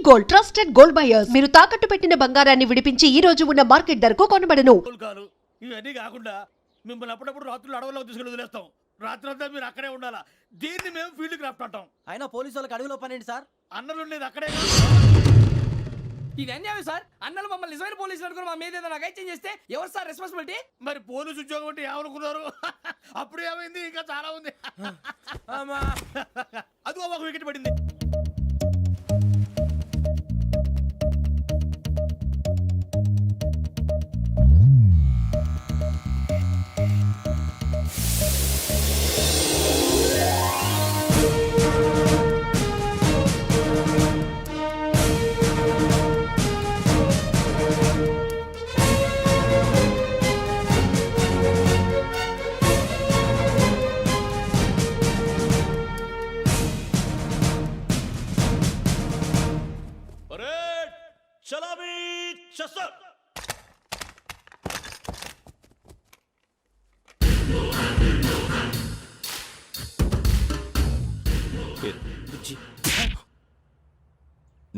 Gold trusted gold buyers. మీరు తాకట్టు పెట్టిన బంగారాన్ని విడిపించి ఈ రోజు ఉన్న మార్కెట్ ధరకు కొనబడను. ఇవన్నీ కాకుండా మిమ్మల్ని అప్పుడప్పుడు రాత్రులు అడవుల్లో తీసుకుని వదిలేస్తాం. రాత్రంతా మీరు అక్కడే ఉండాలా. దీన్ని మేము ఫీల్డ్ క్రాఫ్ట్ అంటాం. అయినా పోలీసు వాళ్ళకి అడవిలో పని ఏంటి సార్? అన్నలు ఉండేది అక్కడే. ఇది అన్యాయం సార్. అన్నలు మమ్మల్ని నిజమైన పోలీసులు అనుకుని మా మీద ఏదైనా చేంజ్ చేస్తే ఎవరు సార్ రెస్పాన్సిబిలిటీ? మరి పోలీసు ఉద్యోగం అంటే ఏమనుకున్నారు? అప్పుడు ఏమైంది, ఇంకా చాలా ఉంది. అది ఒక వికెట్ పడింది.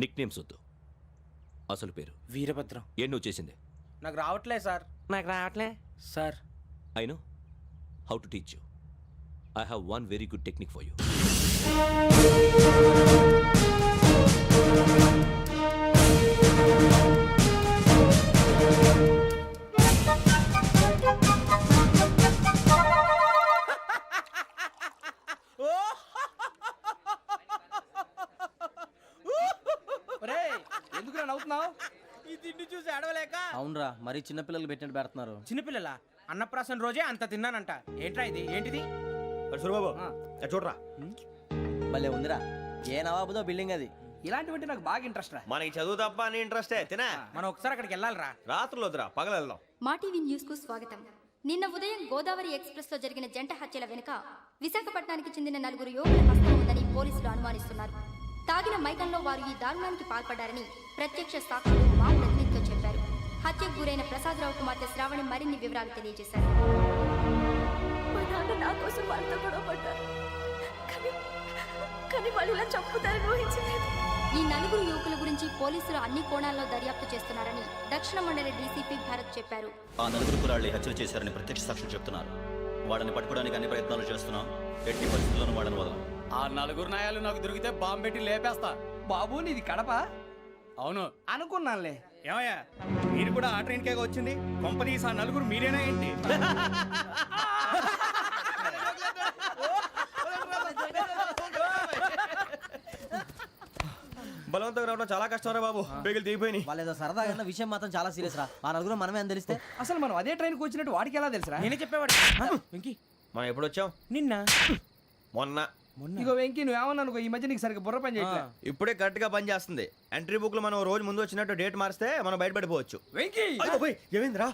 నిక్ నేమ్స్ వద్దు, అసలు పేరు. వీరభద్రం. ఏం నువ్వు చేసింది? నాకు రావట్లే సార్. నాకు రావట్లే sir. I know how to teach you. I have one very good technique for you. ఎందుకు నవ్వుతున్నావు? ఈ తిండి చూసి అడవలేక. అవునరా, మరీ చిన్నపిల్లలు పెట్టినట్టు పెడుతున్నారు. చిన్నపిల్లల అన్నప్రాసన రోజే అంత తిన్నానంట. ఏంట్రా ఇది? ఏంటిది? సూరిబాబు చూడరా, భలే ఉందిరా. ఏ నవాబుదో బిల్డింగ్ అది. ఇలాంటివంటే నాకు బాగా ఇంట్రెస్ట్ రా. మనకి చదువు తప్ప అని ఇంట్రెస్టే. తినా మనం ఒకసారి అక్కడికి వెళ్ళాలిరా. రాత్రులు వద్దురా, పగలు వెళ్దాం. మా టీవీ న్యూస్ కు స్వాగతం. నిన్న ఉదయం గోదావరి ఎక్స్ప్రెస్ లో జరిగిన జంట హత్యల వెనుక విశాఖపట్నానికి చెందిన 4 యువకుల హస్తం ఉందని పోలీసులు అనుమానిస్తున్నారు. తాగిన మైకంలో వారు ఈ దారుణానికి పాల్పడ్డారని ప్రత్యక్ష సాక్షులు మా ప్రతినిధితో చెప్పారు. హత్యకు గురైన ప్రసాదరావు కుమార్తె శ్రావణి మరిన్ని వివరాలు తెలియజేశారు. ఈ 4 యువకుల గురించి పోలీసులు అన్ని కోణాల్లో దర్యాప్తు చేస్తున్నారని దక్షిణ మండలి డీసీపీ భరత్ చెప్పారు. ఆ 4 కురాళ్లు హత్యలు చేశారని ప్రత్యక్ష సాక్షులు చెప్తున్నారు. వాళ్ళని పట్టుకోవడానికి అన్ని ప్రయత్నాలు చేస్తున్నాం. ఎట్టి పరిస్థితుల్లోనూ వాళ్ళని వదలం. ఆ 4 నాయాలు నాకు దొరికితే బాంబు పెట్టి లేపేస్తా. బాబు నీది కడప? అవును అనుకున్నానులే. ఏమయ్యా, మీరు కూడా ఆ ట్రైన్ కేగా వచ్చింది? కొంపదీసి ఆ 4 మీరేనా ఏంటి? బలవంతంగా రావడం చాలా కష్టం రా బాబు. బేగులు దిగిపోయినాయి. వాళ్ళేదో సరదాగా విషయం మాత్రం చాలా సీరియస్ రా. ఆ 4 మనమే అని తెలిస్తే అసలు మనం అదే ట్రైన్కి వచ్చినట్టు వాడికి ఎలా తెలుసురా? నేనే చెప్పేవాడు. వెంకీ, మనం ఎప్పుడు వచ్చాం? నిన్న మొన్న. ఇగో వెంకీ, నువ్వేమన్నా అనుకో, ఈ మధ్య నీకు సరిగ్గా బుర్ర పని చేయట్లే. ఇప్పుడే కరెక్ట్ గా పని చేస్తుంది. ఎంట్రీ బుక్ లో మనం రోజు ముందు వచ్చినట్టు డేట్ మారిస్తే మనం బయటపడిపోవచ్చు. వెంకీ, ఏమైందిరా?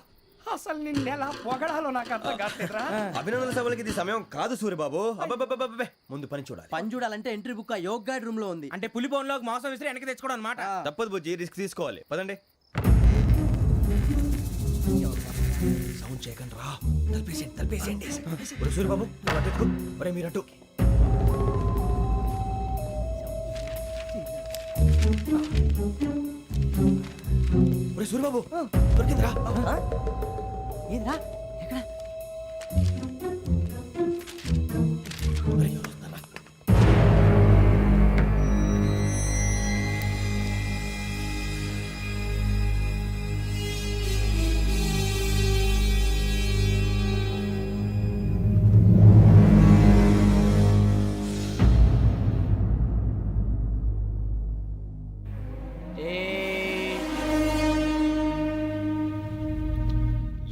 అసలు నిన్న ఎలా పొగడాలో నాకు అర్థం కాట్లేదురా. అభినందన సభలకి ఇది సమయం కాదు సూరిబాబు. అబ్బబ్బబ్బబ్బే, ముందు పని చూడాలి. పని చూడాలంటే ఎంట్రీ బుక్ ఆ యోగ్ గైడ్ రూమ్ లో ఉంది. అంటే పులి బోన్లోకి మాంసం విసిరి వెనక్కి తెచ్చుకోవడం అనమాట. తప్పదు బుజ్జి, రిస్క్ తీసుకోవాలి. పదండి. సౌండ్ చేయకండి రా. తలపేసేయండి. సూరిబాబు మీరట్టు. సూరిబాబు దొరికిందిరా. ఏంద్రా ఎక్కడ?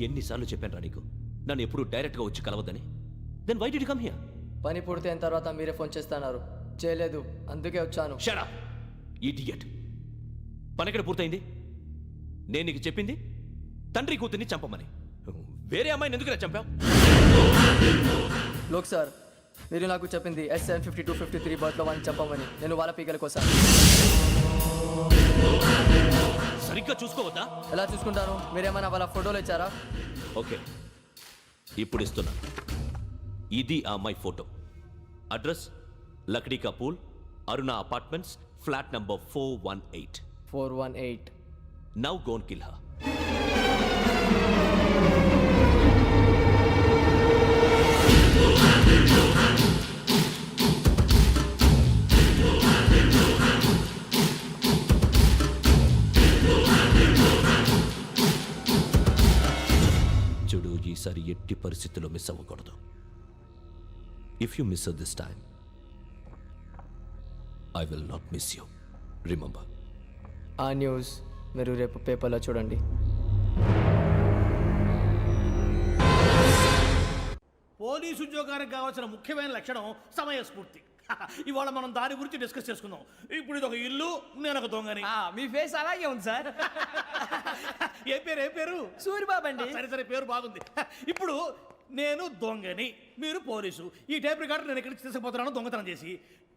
ఎన్నిసార్లు చెప్పాను రా నీకు, నన్ను ఎప్పుడు డైరెక్ట్గా వచ్చి కలవద్దని? Then why did you come here? పని పూర్తయిన తర్వాత మీరే ఫోన్ చేస్తున్నారు. చేయలేదు, అందుకే వచ్చాను. Shut up idiot. పని ఎక్కడ పూర్తయింది? నేను నీకు చెప్పింది తండ్రి కూతుర్ని చంపమని. వేరే అమ్మాయిని ఎందుకు చంపావు? లోక్ సార్, మీరు నాకు చెప్పింది SN5253 బర్త్లో వాళ్ళని చంపమని. నేను వాళ్ళ పీకల కోసం. సరిగ్గా చూసుకోవద్దా? ఎలా చూసుకుంటాను? మీరేమైనా వాళ్ళ ఫోటోలు ఇచ్చారా? ఓకే, ఇప్పుడు ఇస్తున్నా. ఇది ఆ అమ్మాయి ఫోటో. అడ్రస్ లక్డీ కా pool, Aruna apartments, flat number 418. 418. Now go and kill her. చూడు, ఈసారి ఎట్టి పరిస్థితుల్లో మిస్ అవ్వకూడదు. If you miss this time I will not miss you. Remember. ఆ న్యూస్ మీరు రేపు పేపర్లో చూడండి. పోలీసు ఉద్యోగానికి కావాల్సిన ముఖ్యమైన లక్షణం సమయస్ఫూర్తి. ఇవాళ మనం దాని గురించి డిస్కస్ చేసుకుందాం. ఇప్పుడు ఇది ఒక ఇల్లు, నేను ఒక దొంగని. మీ ఫేస్ అలాగే ఉంది సార్. ఏ పేరు? సూరిబాబు అండి. సరే పేరు బాగుంది. ఇప్పుడు నేను దొంగని, మీరు పోలీసు. ఈ టైప్ రికార్డు నేను ఎక్కడికి తీసుకుపోతున్నాను దొంగతనం చేసి.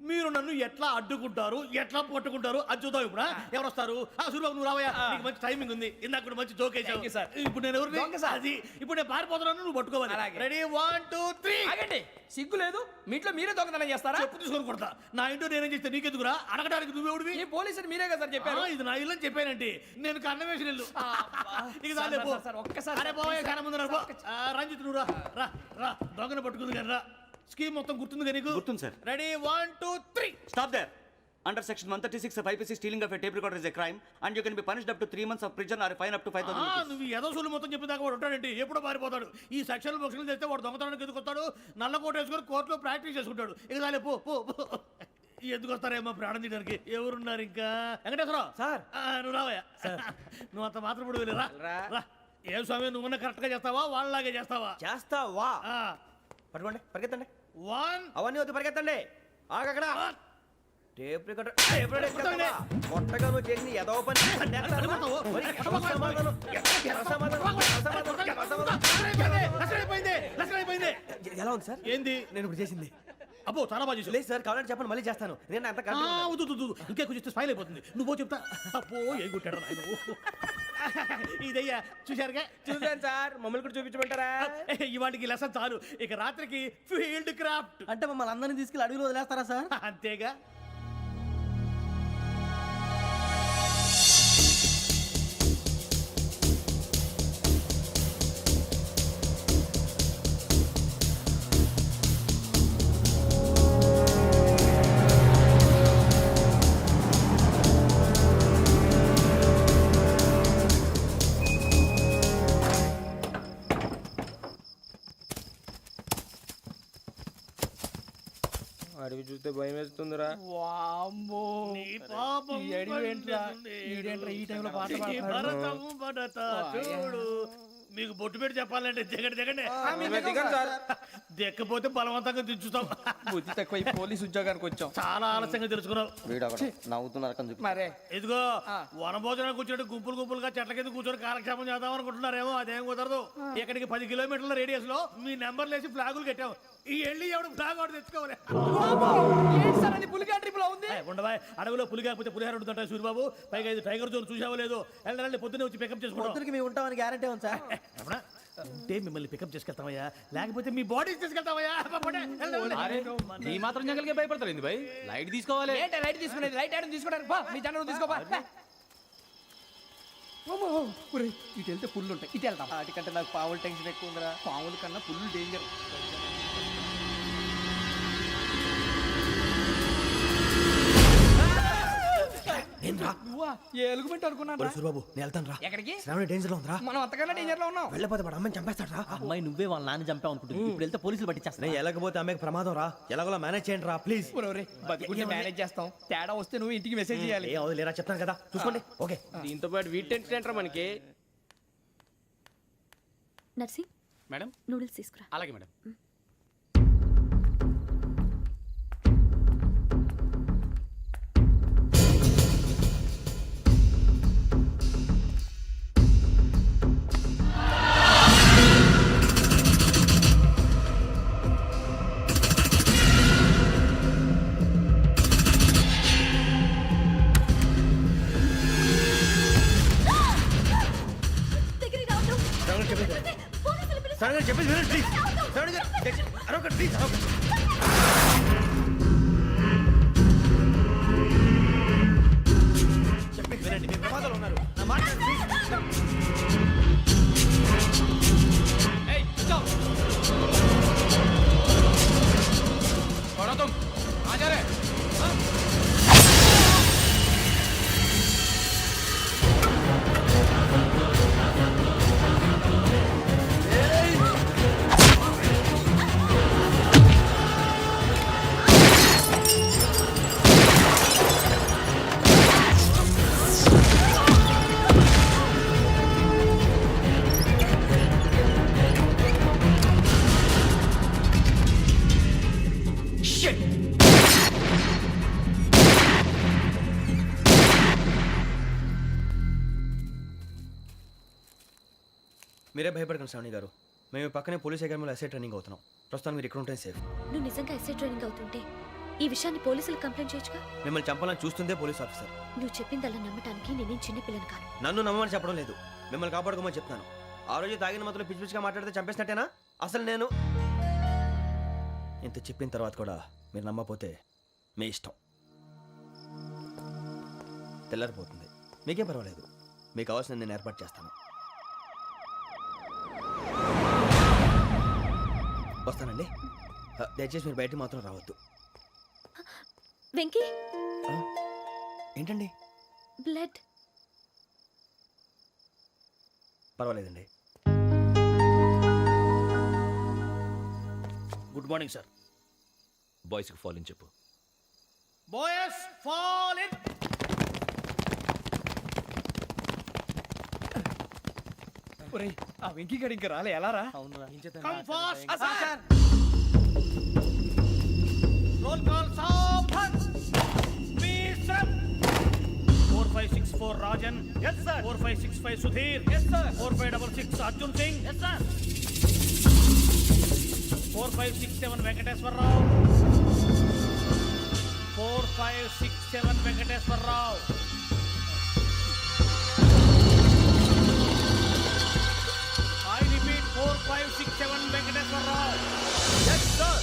మీరు నన్ను ఎట్లా అడ్డుకుంటారు, ఎట్లా పట్టుకుంటారు అది చూద్దాం. ఇప్పుడు ఎవరు వస్తారు? సూరిబాబు నువ్వు రావయ్యా, నీకు మంచి టైమింగ్ ఉంది. ఇందాక కూడా మంచి జోక్ వేసావు సార్. ఇప్పుడు నేను ఎవరు? అది ఇప్పుడు నేను పారిపోతున్నాను, నువ్వు పట్టుకోవాలి. రెడీ 1 2 3. ఆగండి, సిగ్గు లేదు? మీ ఇంట్లో మీరే దొంగతనం చేస్తారా? చెప్పు తీసుకొని కొడతా. నా ఇంట్లో నేనేం చేస్తే నీకెందుకురా? అడగడానికి నువ్వెవడివి? ఈ పోలీసులు మీరే కదా సార్ చెప్పారు. ఇది నా ఇల్లు అని చెప్పానంటే నేను కన్న వేసిన ఇల్లు. ఇక చాలే పో. ఒక్కసారి అరే బాబాయ్ కన్న ముందు రంజిత్ నువ్వు రా దొంగను పట్టుకుంది కానీ రా. స్కీమ్ మొత్తం గుర్తుంది కదా నీకు? గుర్తుంది sir. Ready 1 2 3. Stop there. Under section 136 of IPC, stealing of a tape recorder is a crime and you can be punished up to 3 months of prison or a fine up to 5,000 rupees. నువ్వు ఏదో సూలు మొత్తం చెప్పేదాకా వాడు ఉంటాడండి. ఎప్పుడో పారిపోతాడు. ఈ section బొక్షన్లు చేస్తే వాడు దొంగతనానికి ఎందుకు వస్తాడు? నల్ల కోట వేసుకొని కోర్టులో ప్రాక్టీస్ చేసుకుంటాడు. ఇక చాలే పో. ఎందుకు వస్తారేమో ప్రాణం తీయడానికి. ఎవరున్నారు ఇంకా? వెంకటేశ్వరరావు సార్. నువ్వు రావయ్యా. నువ్వు అంత మాత్రం ఇప్పుడు వెళ్ళి రా. ఏం స్వామి, నువ్వు కరెక్ట్ గా చేస్తావా వాళ్ళలాగే చేస్తావా? చేస్తావా? పట్టుకోండి, పరిగెత్తండి. 1 అవన్నీ వద్దు, పరిగెత్తండి. ఆగక్కడ. టేప్ రికార్డర్ కొట్టగా నువ్వు చేసిన ఏదో పని. ఎలా ఉంది సార్? ఏంది నేను ఇప్పుడు చేసింది? అబ్బో చాలా బాగా చేసావు. లేదు సార్, కావాలంటే చెప్పండి, మళ్ళీ చేస్తాను. నేను అంత ఇంకే కొంచెం స్మైల్ అయిపోతుంది. నువ్వు చెప్తా. అబ్బో ఏ గుట్టాడు ఆయన. ఇదయ్యా చూశారుగా? చూసాను సార్. మమ్మల్ని కూడా చూపించమంటారా? ఇవాటికి లెసన్ చాలు. ఇక రాత్రికి ఫీల్డ్ క్రాఫ్ట్. అంటే మమ్మల్ని అందరినీ తీసుకెళ్ళి అడుగులో వదిలేస్తారా సార్? అంతేగా. అడవి చూస్తే భయం వేస్తుందిరా. వామ్మో, నీ పాపం ఈ అడవి ఏంట్రా? ఈడేంట్రా ఈ టైంలో పాట పాడుతున్నాడు? భరతం భరత చూడు. మీకు బొట్టు పెట్టి చెప్పాలంటే దిగండి. దిక్కపోతే బలవంతంగా దించుతాం. బుద్ధి తక్కువ, ఈ పోలీస్ ఉద్యోగానికి వచ్చాం. చాలా ఆలస్యంగా తెలుసుకున్నావు. నవ్వుతున్నారు. మరే ఇదిగో వనభోజనానికి కూర్చోటి గుంపులుగా చెట్ల కింద కూర్చొని కాలక్షేపం చేద్దాం అనుకుంటున్నారేమో. అదేం కుదరదు. ఇక్కడికి 10 కిలోమీటర్ల రేడియస్ లో మీ నెంబర్లు వేసి ఫ్లాగులు కట్టాం. ఈ వెళ్ళి ఎవడు ఫ్లాగ్ ఒకటి తెచ్చుకోవాలి. పులిగా ట్రిప్ లో ఉంది. ఉండవా, అడవిలో పులి కాకపోతే పులిహార ఉంటుంటాయి సూరిబాబు. పైగా ఇది టైగర్ జోన్ చూసావో లేదో. వెళ్ళండి, పొద్దున్నే వచ్చి పికప్ చేసుకుంటాం. మేము ఉంటామని గ్యారంటీ ఉంది సార్. ఉంటే మిమ్మల్ని పికప్ చేసుకెళ్తామయ్యా, లేకపోతే మీ బాడీ తీసుకెళ్తామయ్యా. నీ మాత్రం జంగల్కే భయపడతారు ఏంది భయ్? లైట్ తీసుకోవాలి. లైట్ తీసుకునేది? లైట్ ఆడని తీసుకోవడానికి మీ జంగల్ తీసుకోపా. ఇటు వెళ్తే పుల్లు ఉంటాయి, ఇటు వెళ్తాం. వాటికంటే నాకు పావులు టెన్షన్ ఎక్కువ ఉందిరా. పాముల కన్నా పుల్లు డేంజర్. నువ్వా? ఏ ఎలుగుబెట్టి అనుకున్నాను. సూరిబాబు నేను వెళ్తాను రా. ఎక్కడికి? శ్రావణి డేంజర్ లో ఉందిరా. మనం అంతకన్నా డేంజర్ లో ఉన్నాం. వెళ్ళపోతే వాడు అమ్మని చంపేస్తాడు రా. అమ్మాయి నువ్వే వాళ్ళ నాన్న చంపావు అనుకుంటుంది. ఇప్పుడు వెళ్తే పోలీసులు పట్టించేస్తా. నేను వెళ్ళకపోతే అమ్మాయికి ప్రమాదం రా. ఎలాగోలా మేనేజ్ చేయండి రా ప్లీజ్. బతుకుంటే మేనేజ్ చేస్తాం. తేడా వస్తే నువ్వు ఇంటికి మెసేజ్ చేయాలి. ఏ లేరా చెప్తాను కదా, చూసుకోండి. ఓకే. దీంతో పాటు వీటి టెన్షన్ ఏంట్రా మనకి? నర్సి మేడం నూడిల్స్ తీసుకురా. అలాగే మేడం. చెప్పేసి ప్లీజ్. అరొక ప్లీజ్. మీరే భయపడకండి శ్రావణి గారు. మేము పక్కనే పోలీస్ అకాడమీలో ఎస్ఐ ట్రైనింగ్ అవుతున్నాం. ప్రస్తుతం మీరు ఇక్కడ ఉంటే సేఫ్. నువ్వు నిజంగా ఎస్ఐ ట్రైనింగ్ అవుతుంటే ఈ విషయాన్ని పోలీసులకు కంప్లైంట్ చేయొచ్చుగా. మిమ్మల్ని చంపాలని చూస్తుందే పోలీస్ ఆఫీసర్. నువ్వు చెప్పిందల్లా నమ్మటానికి నేనేం చిన్నపిల్లని కాను. నన్ను నమ్మమని చెప్పడం లేదు, మిమ్మల్ని కాపాడుకోమని చెప్తాను. ఆ రోజు తాగిన మత్తులో పిచ్చి పిచ్చిగా మాట్లాడితే చంపేసినట్టేనా? అసలు నేను ఇంత చెప్పిన తర్వాత కూడా మీరు నమ్మపోతే మీ ఇష్టం. తెల్లారిపోతుంది, మీకేం పర్వాలేదు. మీకు కావాల్సిన నేను ఏర్పాటు చేస్తాను. వస్తానండి. దయచేసి మీరు బయటికి మాత్రం రావద్దు. వెంకీ, ఏంటండి? బ్లడ్. పర్వాలేదండి. Good morning sir. బాయ్స్కి ఫాల్ ఇన్ చెప్పు. Boys fall in. ఒరేయ్, ఆ వెంకీ గడి ఇంకా రాలే, ఎలా రా? Come fast sir. Roll call సావధాన్. విశ్రమ్. 4564 Rajan. yes sir. 4565 Sudheer. yes sir. 4566 Arjun Singh. yes sir. 4567 Venkateswara Rao. 4567 Venkateswara Rao. I repeat 4567 Venkateswara Rao. Yes, sir.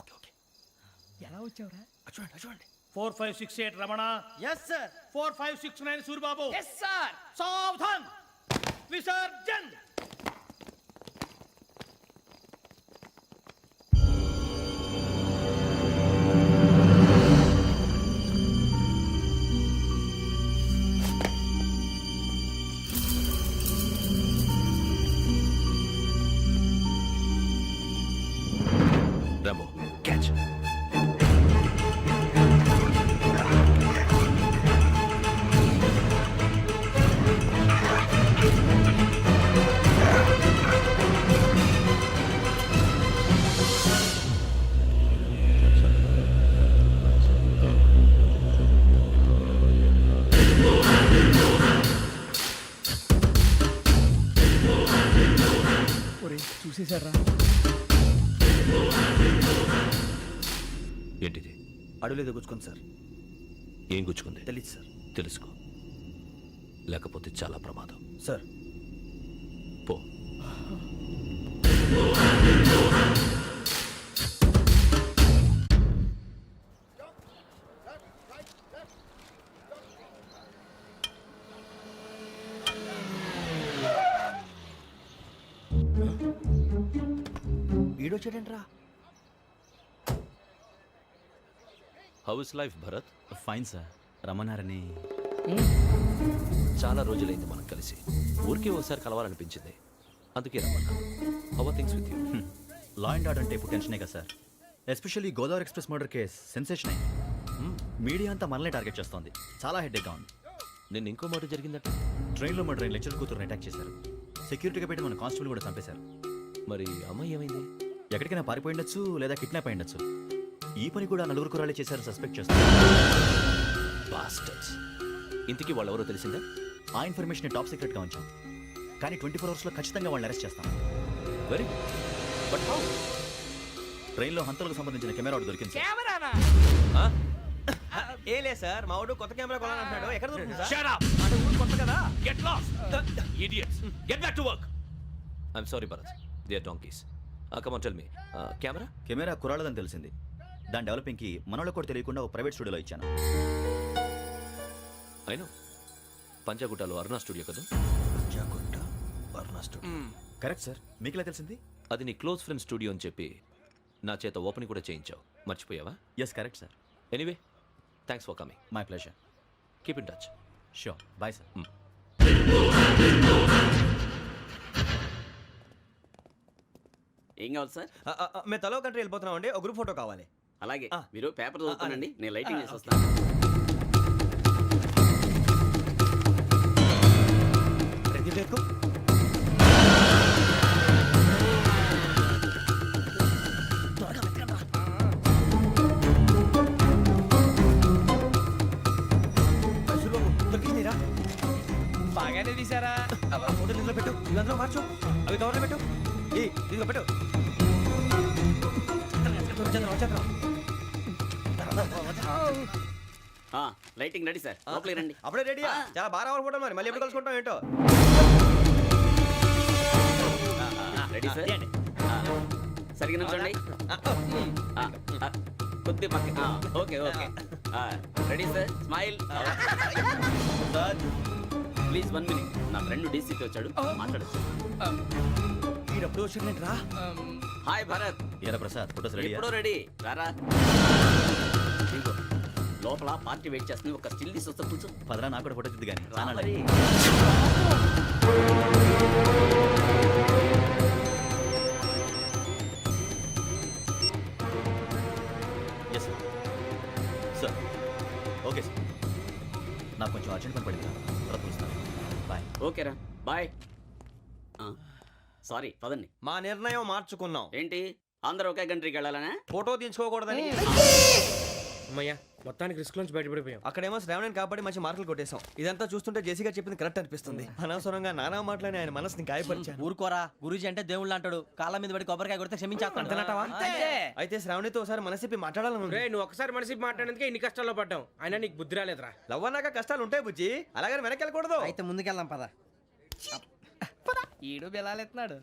Okay okay. ఎలా వచ్చావురా? చూడండి. 4568 Ramana. Yes sir. 4569 Suribabu. Yes sir. సావధాన్. విసర్జన్. Rambo, catch. ఒరేయ్, చూసేశారా? ఏంటిది? అడవిలో గుచ్చుకోండి సార్. ఏం గుచ్చుకుంది? తెలీదు సార్. తెలుసుకో, లేకపోతే చాలా ప్రమాదం. సార్ పో. ఈడొచ్చాడంట్రా. How is life Bharat? Fine sir. రమ్మన్నారని. చాలా రోజులైంది మనం కలిసి. ఊరికే ఒకసారి కలవాలనిపించింది, అందుకే రమ్మన్నా. How are things with you? Law and order అంటే ఇప్పుడు టెన్షనే కదా sir. Especially Godavari express murder case sensation అయింది. మీడియా అంతా మనల్ని టార్గెట్ చేస్తోంది. చాలా హెడ్ఏక్గా ఉంది. నిన్న ఇంకో మాట జరిగిందట. ట్రైన్లో మా ట్రైన్ లెక్చర్ కూతురుని అటాక్ చేశారు. సెక్యూరిటీగా పెట్టి మన కానిస్టేబుల్ కూడా చంపేశారు. మరి అమ్మాయి ఏమైంది? ఎక్కడికైనా పారిపోయి ఉండొచ్చు, లేదా కిడ్నాప్ అయి ఉండొచ్చు. ఈ పని కూడా నలుగురు కురాలే చేశారు సస్పెక్ట్ చేస్తారు. బాస్టర్స్. ఇంతకీ వాళ్ళెవరో తెలిసిందా? ఆ ఇన్ఫర్మేషన్ టాప్ సీక్రెట్గా ఉంచాం, కానీ 24 అవర్స్లో ఖచ్చితంగా వాళ్ళని అరెస్ట్ చేస్తాం. Very but how? ట్రైన్లో హంతలకు సంబంధించిన కెమెరా ఒకటి దొరికింది సార్. కెమెరానా? ఏలే సార్, మా వాడు కొత్త కెమెరా కొనాలంటున్నాడు. ఎక్కడ దొరుకుతుంది సార్? Shut up! అంటే ఊరు కొత్త కదా. Get lost! Idiots! Get back to work! I'm sorry, Bharat. They are donkeys. Come on, tell me. Camera? Camera కురాలదని తెలిసింది. దాని డెవలపింగ్కి మనలో కూడా తెలియకుండా ఒక ప్రైవేట్ స్టూడియోలో ఇచ్చాను. I know. పంజాగుట్టలో అరుణా స్టూడియో కదా? జాగుట్ట వర్ణ స్టూడియో. Correct sir. మీకు ఎలా తెలిసింది? అది నీ క్లోజ్ ఫ్రెండ్ స్టూడియో అని చెప్పి నా చేత ఓపెనింగ్ కూడా చేయించావు. మర్చిపోయావా? Yes correct sir. Anyway, thanks for coming. My pleasure. Keep in touch. Sure. Bye sir. ఏం కావాలి సార్? మేము తలో కంట్రీ వెళ్ళిపోతున్నాం అండి. ఒక గ్రూప్ ఫోటో కావాలి. అలాగే, ఆ. మీరు పేపర్ చదువుతానండి, అలాగే. నేను లైటింగ్ చేసి వస్తాను. ప్రదీప్ ఎక్కు. బాగానే తీసారా? అవి అందులో మార్చు, అవి కవర్లో పెట్టు. ఇదిగో పెట్టు. వచ్చేద్దాం. లైటింగ్ రెడీ సార్, లోపలికి రండి. అప్పుడే రెడీ? చాలా బాగా రావాలి ఫోటో, మరి మళ్ళీ ఎప్పుడు కలుసుకుంటాం ఏంటో. Ready sir. సరిగ్గా నుంచోండి. కొద్ది పక్క. Okay okay. Ready sir, smile. Please 1 minute. నా ఫ్రెండ్ డీసీకి వచ్చాడు, మాట్లాడచ్చు. ఎప్పుడు వచ్చిందంటరా? హాయ్ భరత్. ఏరా ప్రసాద్, ఫోటోస్ రెడీ? ఎప్పుడో రెడీ. రారా. ఇదిగో, లోపల పార్టీ వెయిట్ చేస్తుంది. ఒక స్టిల్ తీసి వస్తా, కూర్చో. పదరా, నాకు కూడా ఫోటో చూద్దు కానీ. రా మరి. Yes sir. Sir okay sir, నాకు కొంచెం అర్జెంట్ పని పడింది, తర్వాత చూస్తాను. బాయ్. ఓకేరా, బాయ్. సారీ, పదండి. మా నిర్ణయం మార్చుకున్నాం. ఏంటి, అందరూ ఒకే కంట్రీకి వెళ్ళాలనే? ఫోటో తీసుకోకూడదని. అమ్మయ్యా, మొత్తానికి రిస్క్ నుంచి బయటపడిపోయాం. అక్కడేమో శ్రావణిని కాబట్టి మంచి మార్కులు కొట్టేశాం. ఇదంతా చూస్తుంటే జేసీగా చెప్పింది కరెక్ట్ అనిపిస్తుంది. అనవసరంగా నానా మాటలని ఆయన మనసుని గాయపరిచాను. ఊరుకోరా, గురూజీ అంటే దేవుళ్ళు అంటాడు. కాళ్ళ మీద పడి కొబ్బరికాయ కొడితే క్షమించేస్తాను. అయితే శ్రావణితో ఒకసారి మనసిప్పి మాట్లాడాలను. రే, నువ్వు ఒకసారి మనిషి మాట్లాడేందుకే ఇన్ని కష్టాల్లో పడ్డావు. అయినా నీకు బుద్ధి రాలేదురా. లవ్ అన్నాక కష్టాలు ఉంటాయి బుజ్జి, అలాగని వెనక్కి వెళ్ళకూడదు. అయితే ముందుకెళ్దాం పద. ఈడు బెలాలెత్తున్నాడు.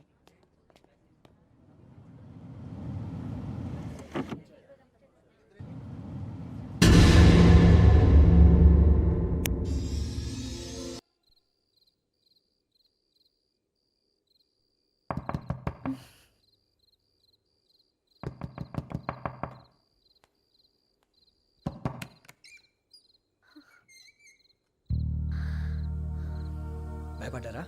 భయపడ్డారా?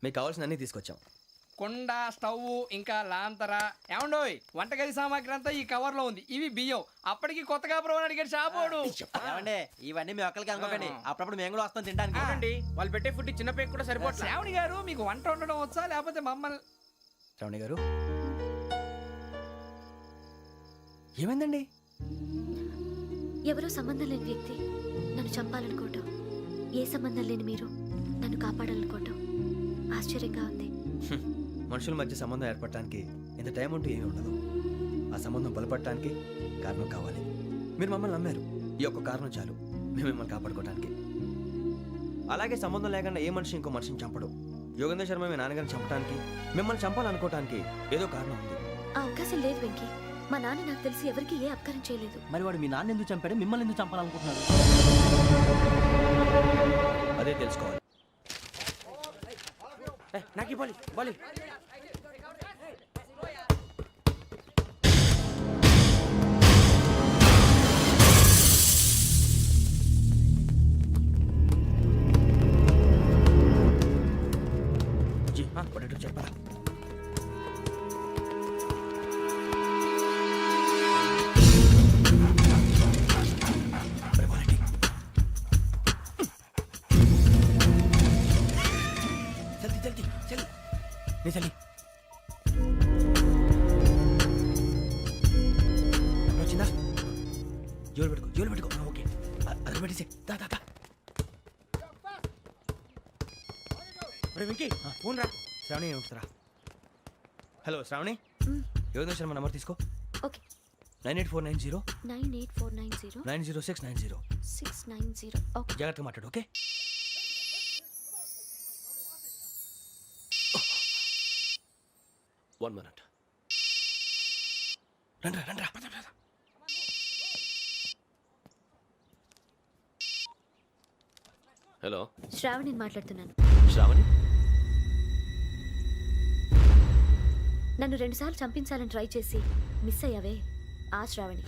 మీకు కావాల్సిన అన్ని తీసుకొచ్చాం. కుండ, స్టవ్, ఇంకా లాంతర. ఏమండోయ్, వంటగది సామాగ్రి అంతా ఈ కవర్ లో ఉంది. ఇవి బియ్యం. అప్పటికి కొత్తగా బ్రౌన్ అడిగాడు షాపోడు. ఏమండి, ఇవన్నీ మీ ఒక్కరికి అనుకోకండి, అప్పుడప్పుడు మేము కూడా వస్తాం తింటానికి. చూడండి, వాళ్ళు పెట్టే ఫుడ్ చిన్న పేక్ కూడా సరిపోతుంది. శ్రావణి గారు, మీకు వంట వండడం వచ్చా, లేకపోతే మమ్మల్ని? శ్రావణి గారు, ఏమైందండి? ఎవరో సంబంధం లేని వ్యక్తి నన్ను చంపాలనుకోవటం, ఏ సంబంధం లేని మీరు నన్ను కాపాడాలనుకోవటం ఆశ్చర్యంగా ఉంది. మనుషుల మధ్య సంబంధం ఏర్పడటానికి ఇంత టైం ఉంటూ ఏమీ ఉండదు. ఆ సంబంధం బలపడటానికి కారణం కావాలి. మీరు మమ్మల్ని నమ్మారు, ఈ ఒక్క కారణం చాలు మేము మిమ్మల్ని కాపాడుకోవడానికి. అలాగే సంబంధం లేకుండా ఏ మనిషి ఇంకో మనిషిని చంపడు. యోగేంద్ర శర్మ మీ నాన్నగారిని చంపడానికి, మిమ్మల్ని చంపాలనుకోవటానికి ఏదో కారణం ఉంది. ఆ అవకాశం లేదు వెంకీ. మా నాన్న నాకు తెలిసి ఎవరికి ఏ అపకారం చేయలేదు. మరి వాడు మీ నాన్న ఎందుకు చంపాడు, మిమ్మల్ని ఎందుకు చంపాలనుకుంటున్నాడు? అదే తెలుసుకోవాలి. నాకు బాలి బాలి. చెప్పరా? చలి వచ్చిందా? జోలు పెట్టుకో. ఓకే, అది పెట్టేసి దా. వెంకీ, ఫోన్ రా. శ్రావణి ఏమిటరా? హలో శ్రావణి, యోగేంద్ర శర్మ నంబర్ తీసుకో. ఓకే. 98490 98490 90690. 690. ఓకే. జాగ్రత్తగా మాట్లాడు. ఓకే. One minute. రండ్రా. హలో, శ్రావణిని మాట్లాడుతున్నాను. శ్రావణి? నన్ను 2 సార్లు చంపించాలని ట్రై చేసి మిస్ అయ్యావే, ఆ Sravani.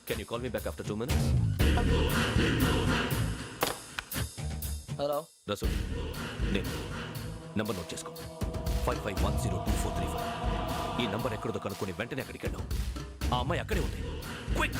Can you call me back after 2 minutes? Hello Rasu, నేను నంబర్ నోట్ చేసుకో. 55102435. ఈ నంబర్ ఎక్కడదో కనుక్కొని వెంటనే అక్కడికి వెళ్ళాం. ఆ అమ్మాయి అక్కడే ఉంది. క్విక్!